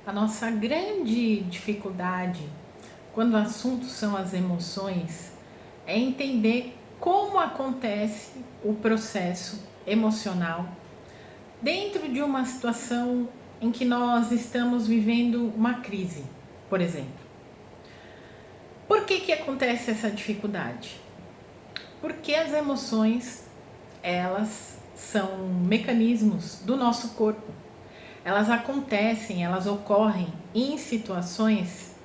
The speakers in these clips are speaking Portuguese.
A nossa grande dificuldade quando o assunto são as emoções é entender como acontece o processo emocional dentro de uma situação em que nós estamos vivendo uma crise, por exemplo. Por que acontece essa dificuldade? Porque as emoções, elas são mecanismos do nosso corpo. Elas acontecem, elas ocorrem em situações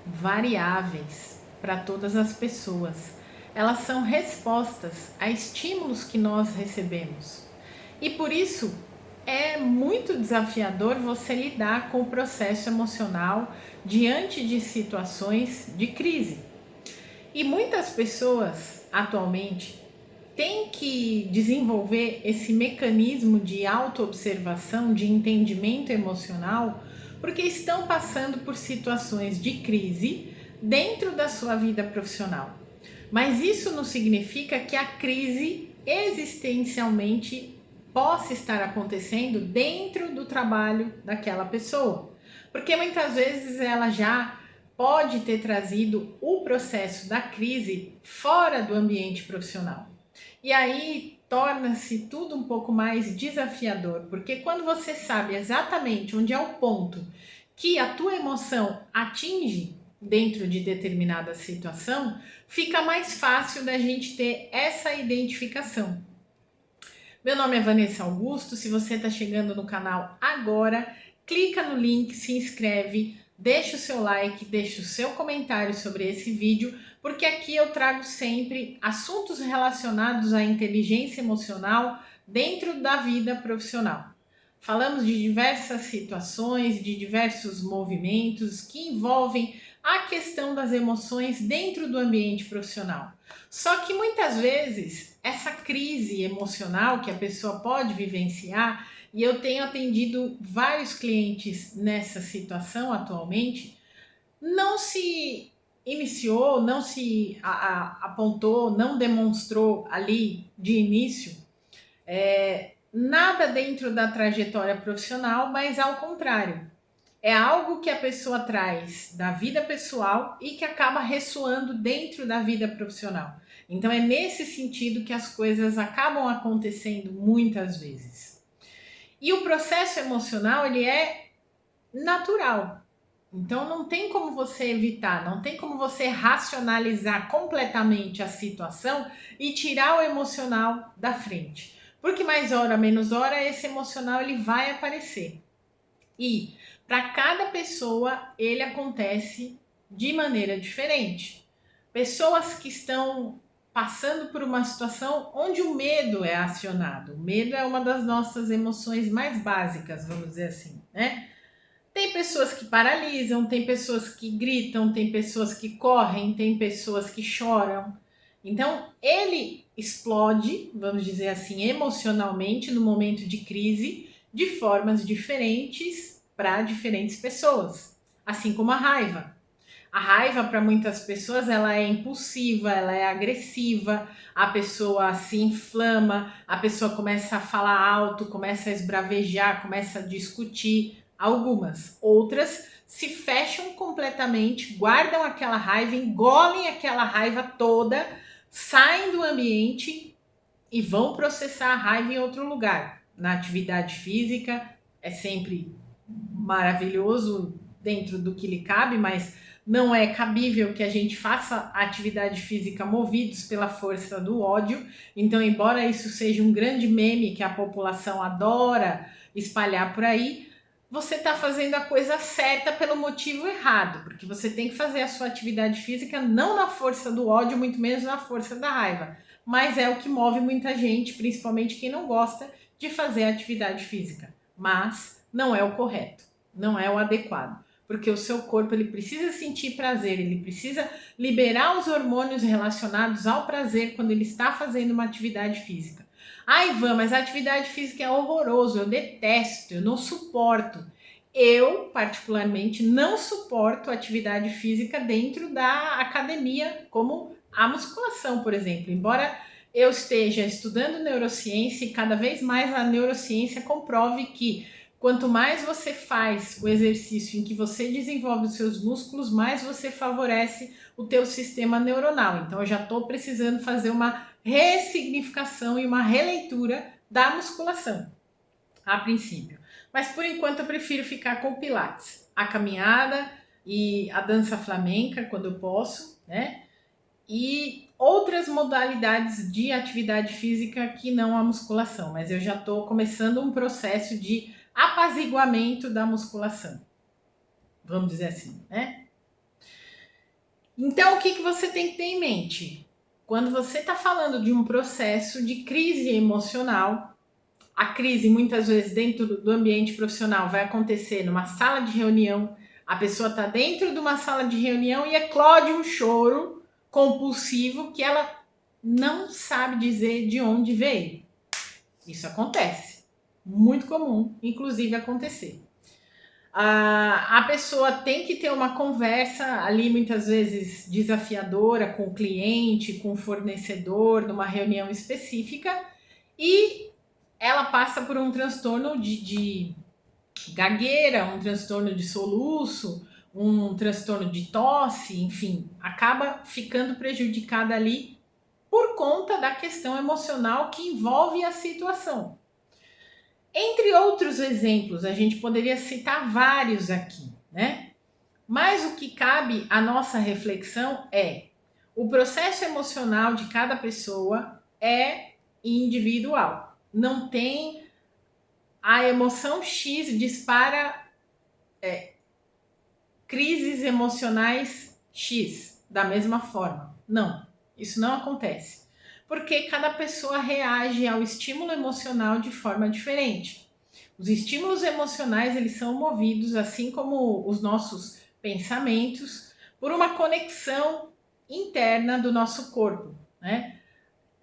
variáveis para todas as pessoas. Elas são respostas a estímulos que nós recebemos. E por isso é muito desafiador você lidar com o processo emocional diante de situações de crise. E muitas pessoas atualmente têm que desenvolver esse mecanismo de autoobservação, de entendimento emocional, porque estão passando por situações de crise dentro da sua vida profissional. Mas isso não significa que a crise existencialmente possa estar acontecendo dentro do trabalho daquela pessoa, porque muitas vezes ela já pode ter trazido o processo da crise fora do ambiente profissional. E aí torna-se tudo um pouco mais desafiador, porque quando você sabe exatamente onde é o ponto que a tua emoção atinge dentro de determinada situação, fica mais fácil da gente ter essa identificação. Meu nome é Vanessa Augusto. Se você está chegando no canal agora, clica no link, se inscreve, deixa o seu like, deixa o seu comentário sobre esse vídeo, porque aqui eu trago sempre assuntos relacionados à inteligência emocional dentro da vida profissional. Falamos de diversas situações, de diversos movimentos que envolvem a questão das emoções dentro do ambiente profissional. Só que muitas vezes essa crise emocional que a pessoa pode vivenciar, e eu tenho atendido vários clientes nessa situação atualmente, não se iniciou, não se apontou, não demonstrou ali de início nada dentro da trajetória profissional, mas ao contrário. É algo que a pessoa traz da vida pessoal e que acaba ressoando dentro da vida profissional. Então é nesse sentido que as coisas acabam acontecendo muitas vezes. E o processo emocional, ele é natural. Então não tem como você evitar, não tem como você racionalizar completamente a situação e tirar o emocional da frente. Porque mais hora menos hora esse emocional ele vai aparecer. E para cada pessoa ele acontece de maneira diferente. Pessoas que estão passando por uma situação onde o medo é acionado. O medo é uma das nossas emoções mais básicas, vamos dizer assim, né? Tem pessoas que paralisam, tem pessoas que gritam, tem pessoas que correm, tem pessoas que choram. Então, ele explode, vamos dizer assim, emocionalmente no momento de crise, de formas diferentes para diferentes pessoas. Assim como a raiva. A raiva para muitas pessoas ela é impulsiva, ela é agressiva, a pessoa se inflama, a pessoa começa a falar alto, começa a esbravejar, começa a discutir. Algumas, outras se fecham completamente, guardam aquela raiva, engolem aquela raiva toda, saem do ambiente e vão processar a raiva em outro lugar. Na atividade física é sempre maravilhoso dentro do que lhe cabe, mas não é cabível que a gente faça atividade física movidos pela força do ódio. Então, embora isso seja um grande meme que a população adora espalhar por aí, você está fazendo a coisa certa pelo motivo errado, porque você tem que fazer a sua atividade física não na força do ódio, muito menos na força da raiva, mas é o que move muita gente, principalmente quem não gosta de fazer atividade física, mas não é o correto, não é o adequado, porque o seu corpo ele precisa sentir prazer, ele precisa liberar os hormônios relacionados ao prazer quando ele está fazendo uma atividade física. Ah, Ivan, mas a atividade física é horroroso, eu detesto, eu não suporto. Eu, particularmente, não suporto atividade física dentro da academia, como a musculação, por exemplo. Embora eu esteja estudando neurociência e cada vez mais a neurociência comprove que quanto mais você faz o exercício em que você desenvolve os seus músculos, mais você favorece o teu sistema neuronal. Então eu já estou precisando fazer uma ressignificação e uma releitura da musculação, a princípio. Mas por enquanto eu prefiro ficar com o Pilates, a caminhada e a dança flamenca quando eu posso, né? E outras modalidades de atividade física que não a musculação, mas eu já estou começando um processo de apaziguamento da musculação, vamos dizer assim, né? Então, o que você tem que ter em mente? Quando você está falando de um processo de crise emocional, a crise muitas vezes dentro do ambiente profissional vai acontecer numa sala de reunião, a pessoa está dentro de uma sala de reunião e eclode um choro compulsivo que ela não sabe dizer de onde veio. Isso acontece, muito comum, inclusive acontecer. A pessoa tem que ter uma conversa ali, muitas vezes desafiadora, com o cliente, com o fornecedor, numa reunião específica, e ela passa por um transtorno de gagueira, um transtorno de soluço, um transtorno de tosse, enfim, acaba ficando prejudicada ali por conta da questão emocional que envolve a situação. Entre outros exemplos, a gente poderia citar vários aqui, né? Mas o que cabe à nossa reflexão é: o processo emocional de cada pessoa é individual. Não tem a emoção X dispara crises emocionais X da mesma forma. Não, isso não acontece. Porque cada pessoa reage ao estímulo emocional de forma diferente. Os estímulos emocionais, eles são movidos, assim como os nossos pensamentos, por uma conexão interna do nosso corpo, né?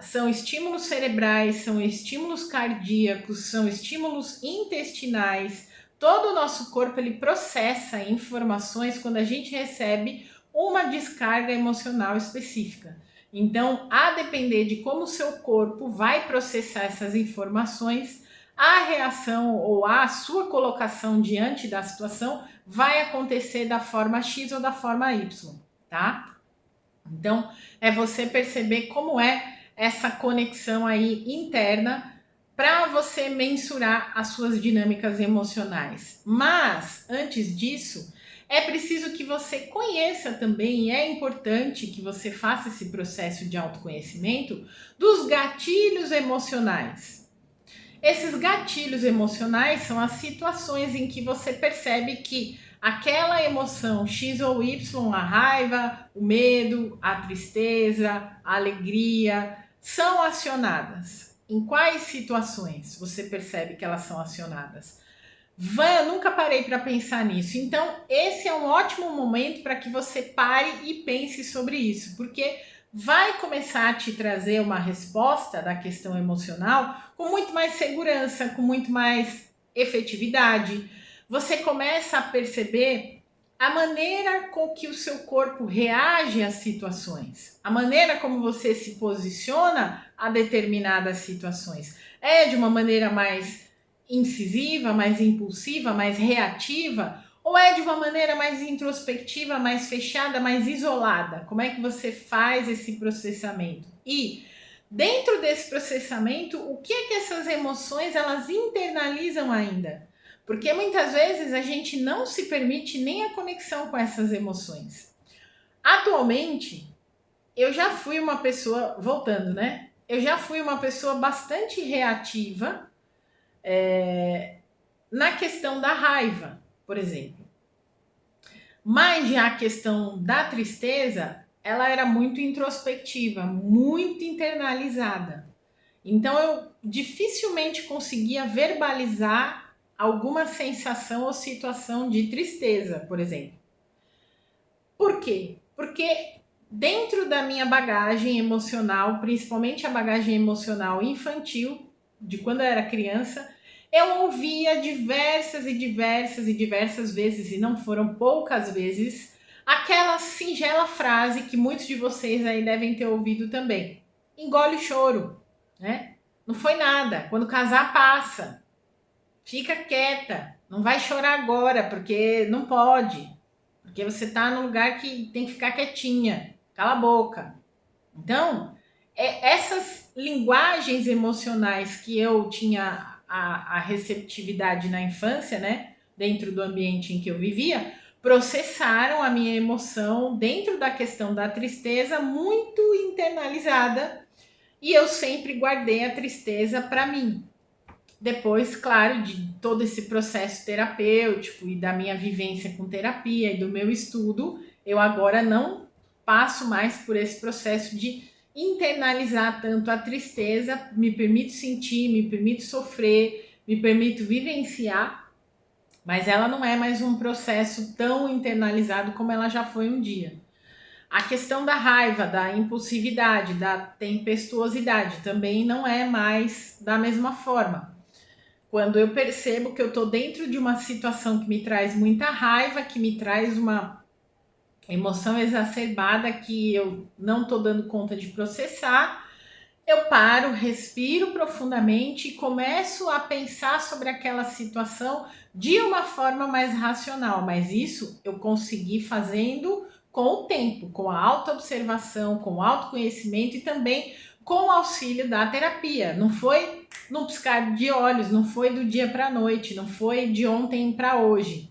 São estímulos cerebrais, são estímulos cardíacos, são estímulos intestinais. Todo o nosso corpo ele processa informações quando a gente recebe uma descarga emocional específica. Então, a depender de como o seu corpo vai processar essas informações, a reação ou a sua colocação diante da situação vai acontecer da forma X ou da forma Y, tá? Então, é você perceber como é essa conexão aí interna para você mensurar as suas dinâmicas emocionais. Mas, antes disso, é preciso que você conheça também, e é importante que você faça esse processo de autoconhecimento dos gatilhos emocionais. Esses gatilhos emocionais são as situações em que você percebe que aquela emoção X ou Y, a raiva, o medo, a tristeza, a alegria, são acionadas. Em quais situações você percebe que elas são acionadas? Eu nunca parei para pensar nisso. Então, esse é um ótimo momento para que você pare e pense sobre isso, porque vai começar a te trazer uma resposta da questão emocional com muito mais segurança, com muito mais efetividade. Você começa a perceber a maneira com que o seu corpo reage às situações, a maneira como você se posiciona a determinadas situações. É de uma maneira mais incisiva, mais impulsiva, mais reativa, ou é de uma maneira mais introspectiva, mais fechada, mais isolada? Como é que você faz esse processamento? E dentro desse processamento, o que é que essas emoções elas internalizam ainda? Porque muitas vezes a gente não se permite nem a conexão com essas emoções. Atualmente, eu já fui uma pessoa, voltando, né? Eu já fui uma pessoa bastante reativa na questão da raiva, por exemplo. Mas já a questão da tristeza, ela era muito introspectiva, muito internalizada. Então eu dificilmente conseguia verbalizar alguma sensação ou situação de tristeza, por exemplo. Por quê? Porque dentro da minha bagagem emocional, principalmente a bagagem emocional infantil, de quando eu era criança, eu ouvia diversas e diversas e diversas vezes, e não foram poucas vezes, aquela singela frase que muitos de vocês aí devem ter ouvido também. Engole o choro, né? Não foi nada. Quando casar, passa. Fica quieta, não vai chorar agora, porque não pode, porque você está num lugar que tem que ficar quietinha, cala a boca. Então, essas linguagens emocionais que eu tinha a receptividade na infância, né, dentro do ambiente em que eu vivia, processaram a minha emoção dentro da questão da tristeza muito internalizada e eu sempre guardei a tristeza para mim. Depois, claro, de todo esse processo terapêutico e da minha vivência com terapia e do meu estudo, eu agora não passo mais por esse processo de internalizar tanto a tristeza, me permito sentir, me permito sofrer, me permito vivenciar, mas ela não é mais um processo tão internalizado como ela já foi um dia. A questão da raiva, da impulsividade, da tempestuosidade também não é mais da mesma forma. Quando eu percebo que eu estou dentro de uma situação que me traz muita raiva, que me traz uma emoção exacerbada que eu não estou dando conta de processar, eu paro, respiro profundamente e começo a pensar sobre aquela situação de uma forma mais racional. Mas isso eu consegui fazendo com o tempo, com a autoobservação, com o autoconhecimento e também com o auxílio da terapia. Não foi num piscar de olhos, não foi do dia para a noite, não foi de ontem para hoje,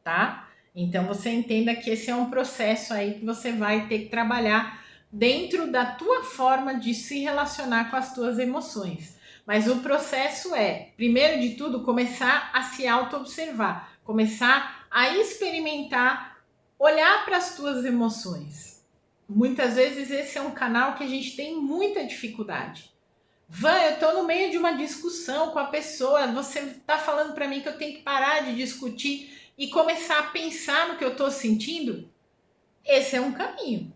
tá? Então você entenda que esse é um processo aí que você vai ter que trabalhar dentro da tua forma de se relacionar com as tuas emoções. Mas o processo é, primeiro de tudo, começar a se auto-observar, começar a experimentar, olhar para as tuas emoções. Muitas vezes esse é um canal que a gente tem muita dificuldade. Van, eu estou no meio de uma discussão com a pessoa, você está falando para mim que eu tenho que parar de discutir e começar a pensar no que eu estou sentindo? Esse é um caminho.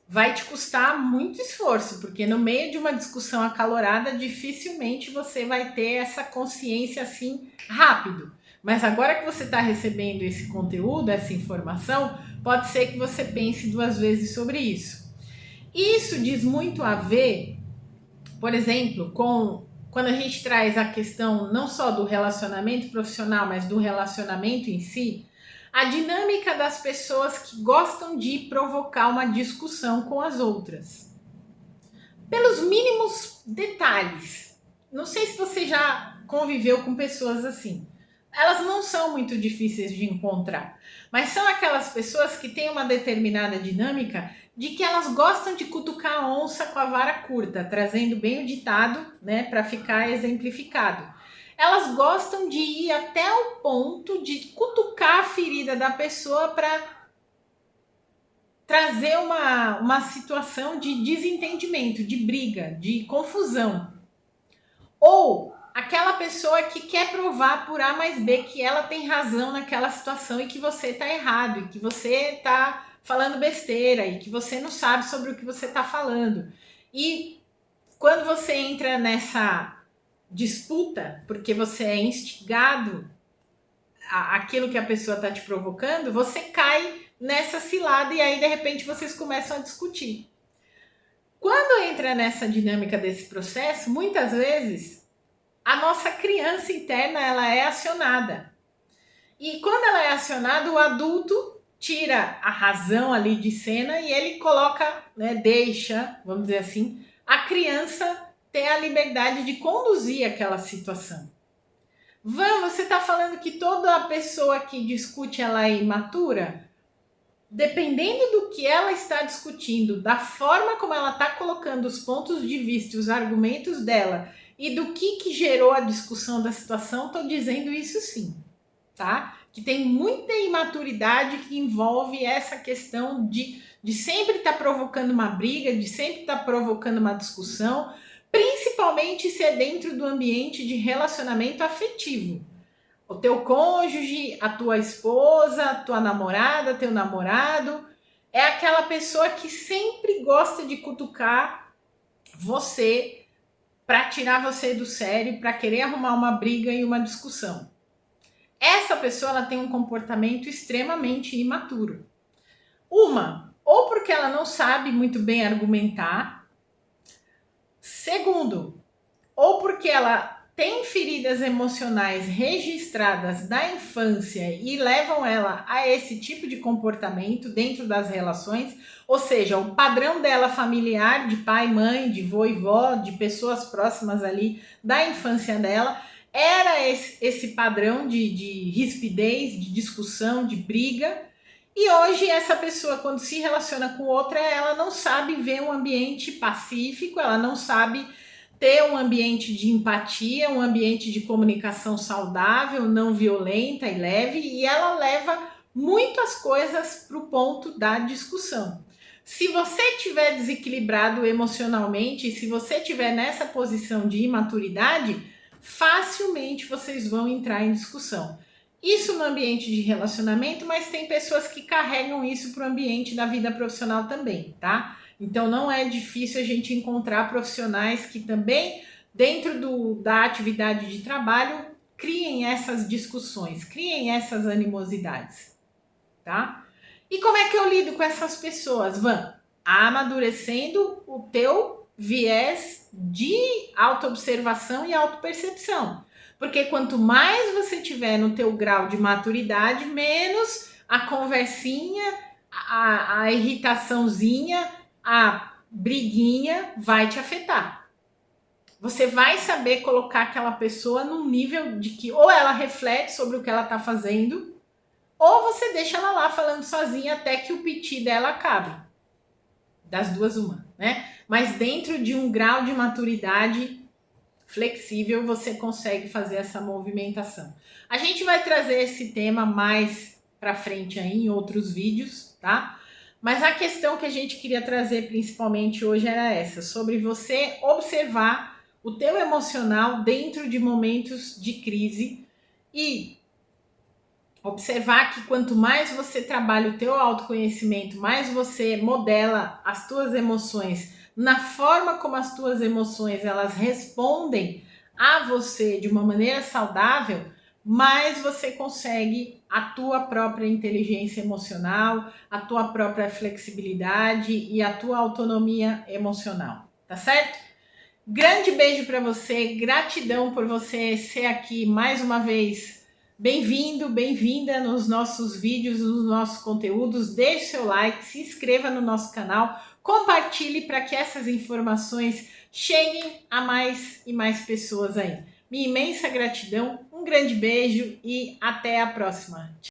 Vai te custar muito esforço, porque no meio de uma discussão acalorada, dificilmente você vai ter essa consciência assim rápido. Mas agora que você está recebendo esse conteúdo, essa informação, pode ser que você pense duas vezes sobre isso. Isso diz muito a ver, por exemplo, com quando a gente traz a questão não só do relacionamento profissional, mas do relacionamento em si, a dinâmica das pessoas que gostam de provocar uma discussão com as outras. Pelos mínimos detalhes. Não sei se você já conviveu com pessoas assim. Elas não são muito difíceis de encontrar, mas são aquelas pessoas que têm uma determinada dinâmica de que elas gostam de cutucar a onça com a vara curta, trazendo bem o ditado, né, para ficar exemplificado. Elas gostam de ir até o ponto de cutucar a ferida da pessoa para trazer uma situação de desentendimento, de briga, de confusão. Ou aquela pessoa que quer provar por A mais B que ela tem razão naquela situação e que você está errado, e que você está falando besteira, e que você não sabe sobre o que você está falando. E quando você entra nessa disputa, porque você é instigado aquilo que a pessoa está te provocando, você cai nessa cilada e aí de repente vocês começam a discutir. Quando entra nessa dinâmica desse processo, muitas vezes a nossa criança interna ela é acionada. E quando ela é acionada, o adulto tira a razão ali de cena e ele coloca, né, deixa, vamos dizer assim, a criança ter a liberdade de conduzir aquela situação. Van, você está falando que toda pessoa que discute ela é imatura? Dependendo do que ela está discutindo, da forma como ela está colocando os pontos de vista, os argumentos dela e do que gerou a discussão da situação, estou dizendo isso sim, tá? Que tem muita imaturidade que envolve essa questão de sempre estar provocando uma briga, de sempre estar provocando uma discussão, principalmente se é dentro do ambiente de relacionamento afetivo. O teu cônjuge, a tua esposa, a tua namorada, teu namorado, é aquela pessoa que sempre gosta de cutucar você para tirar você do sério, para querer arrumar uma briga e uma discussão. Essa pessoa ela tem um comportamento extremamente imaturo. Ou porque ela não sabe muito bem argumentar. Segundo, ou porque ela tem feridas emocionais registradas da infância e levam ela a esse tipo de comportamento dentro das relações, ou seja, o padrão dela familiar, de pai, mãe, de vô e vó, de pessoas próximas ali da infância dela, era esse padrão de rispidez, de discussão, de briga. E hoje essa pessoa, quando se relaciona com outra, ela não sabe ver um ambiente pacífico, ela não sabe ter um ambiente de empatia, um ambiente de comunicação saudável, não violenta e leve, e ela leva muitas coisas para o ponto da discussão. Se você estiver desequilibrado emocionalmente, se você estiver nessa posição de imaturidade, facilmente vocês vão entrar em discussão. Isso no ambiente de relacionamento, mas tem pessoas que carregam isso para o ambiente da vida profissional também, tá? Então não é difícil a gente encontrar profissionais que também, dentro da atividade de trabalho, criem essas discussões, criem essas animosidades, tá? E como é que eu lido com essas pessoas, Van? Amadurecendo o teu viés de autoobservação e autopercepção. Porque quanto mais você tiver no teu grau de maturidade, menos a conversinha, a irritaçãozinha, a briguinha vai te afetar. Você vai saber colocar aquela pessoa num nível de que ou ela reflete sobre o que ela está fazendo, ou você deixa ela lá falando sozinha até que o piti dela acabe. Das duas, uma, né? Mas dentro de um grau de maturidade flexível, você consegue fazer essa movimentação. A gente vai trazer esse tema mais para frente aí em outros vídeos, tá? Mas a questão que a gente queria trazer principalmente hoje era essa, sobre você observar o teu emocional dentro de momentos de crise e observar que quanto mais você trabalha o teu autoconhecimento, mais você modela as tuas emoções na forma como as tuas emoções elas respondem a você de uma maneira saudável, mais você consegue a tua própria inteligência emocional, a tua própria flexibilidade e a tua autonomia emocional, tá certo? Grande beijo para você, gratidão por você ser aqui mais uma vez. Bem-vindo, bem-vinda nos nossos vídeos, nos nossos conteúdos. Deixe seu like, se inscreva no nosso canal, compartilhe para que essas informações cheguem a mais e mais pessoas aí. Minha imensa gratidão, um grande beijo e até a próxima.